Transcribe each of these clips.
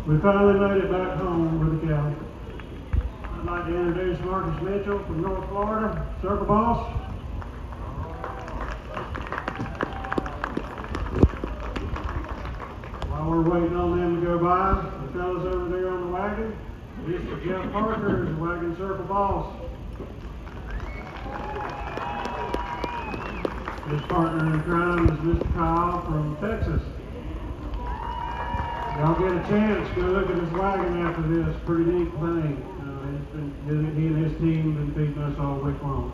We finally made it back home with the cow. I'd like to introduce Marcus Mitchell from North Florida, Circle Boss. While we're waiting on them to go by, the fellas over there on the wagon, Mr. Jeff Parker is the Wagon Circle Boss. His partner in crime is Mr. Kyle from Texas. Y'all get a chance, go look at this wagon after this. Pretty neat thing. He and his team have been feeding us all week long.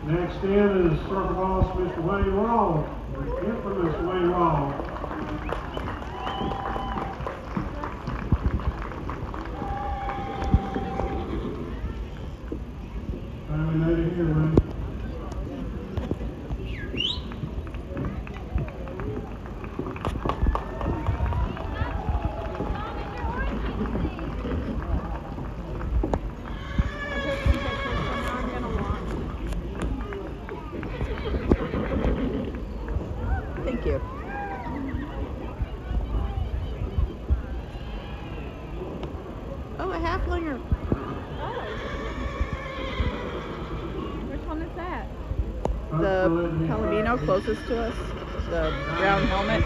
Next in is Circle Boss Mr. Wayne Rawl, the infamous Wayne Rawl. Finally made it here, Wayne. Thank you. Oh, a halflinger. Oh. Which one is that? The Palomino closest to us. The brown helmet.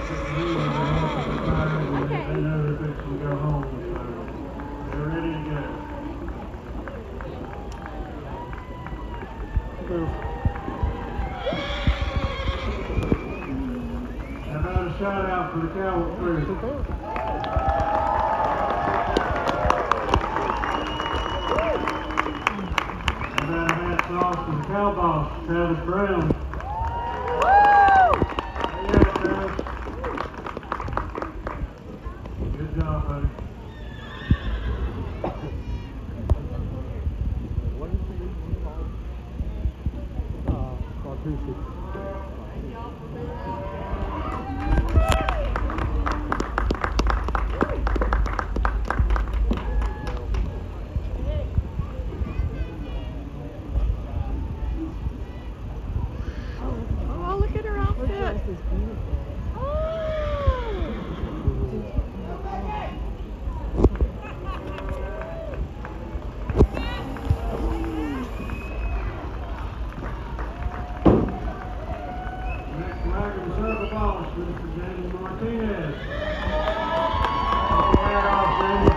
Okay. They know they're fixing to go home, so they're ready to go. How about a shout out for the cow crew? How about a hats off to the cow boss, Travis Brown? Yeah, Travis. Good job, buddy. What is the region called? Watusi. Oh, look at her outfit. Next wagon circle boss, Mr. James Martinez. Take your hat off, James.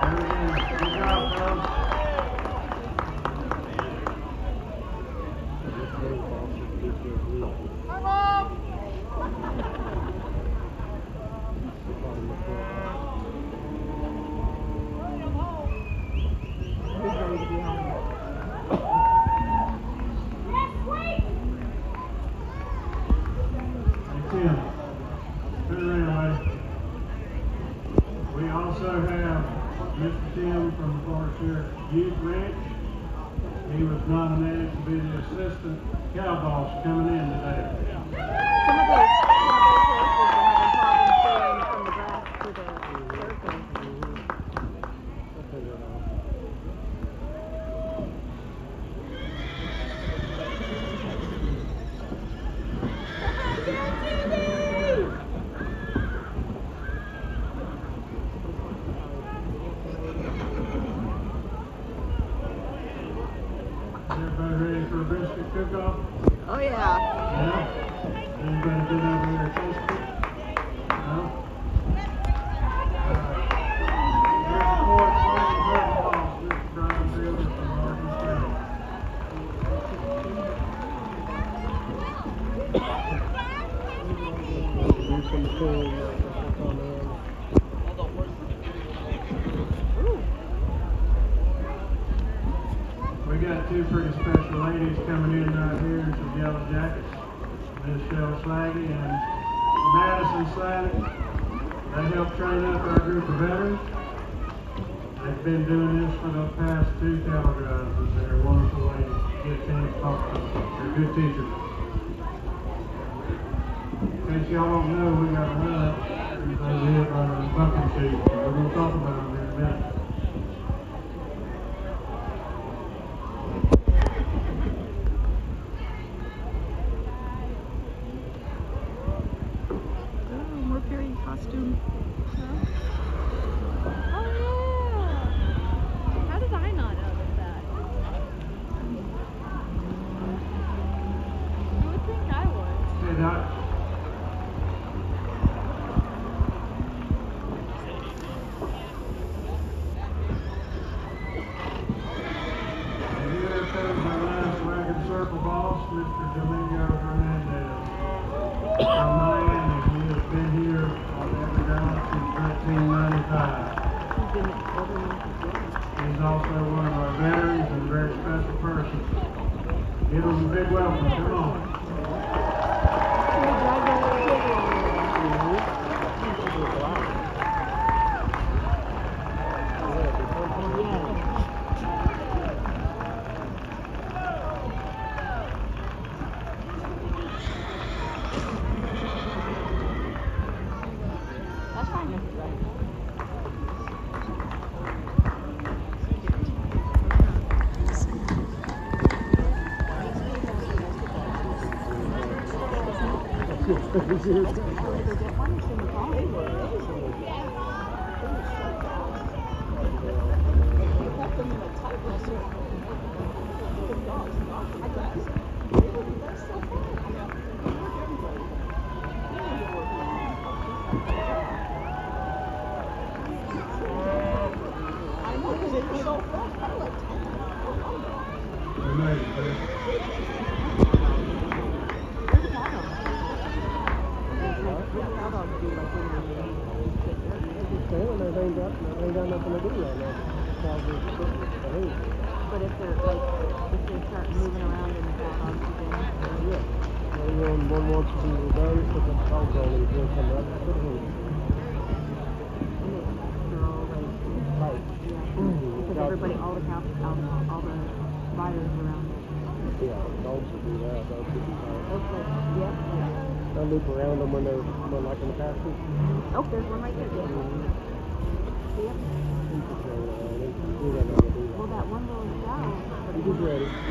There we go. Good job, fellas. He's ready to be home. Hey, Tim. Turn around, buddy. We also have Mr. Tim from the Florida Sheriff Youth Ranch. He was nominated to be the assistant cow boss coming in today. Some of those horses are having problems going from the grass to the circle. Is everybody ready for a brisket cook-off? Oh, yeah. Yeah? Anybody been over there to taste it? No? Here's the fourth wagon circle boss, Mr. Brian Fielder from Hardin County. Do some cool stuff on there. We got two pretty special ladies coming in right here in some yellow jackets. Miss Shell Slaggy and Madison Slaggy. They help train up our group of veterans. They've been doing this for the past two cattle drives, and they're wonderful ladies. Get a chance to talk to them. They're good teachers. In case y'all don't know, we got a hut over here by the bumping sheet. We're going to talk about them in a minute. He's also one of our veterans and a very special person. Give him a big welcome. Come on. That's fine. We made it, Chris. They ain't got nothing to do right now. But if they're start moving around in the wild dogs again, Yeah. One wants to be rebellious, but the dog's only doing something else. Good for him. they're all like, Right. because everybody, all the cows, all the riders around. Yeah, dogs will do that. Dogs will be tired. It's like, yep. They'll loop around them when they're like in the pasture. Oh, there's one right there. Yep. We got nothing to do. Well, that one little cow. He's ready.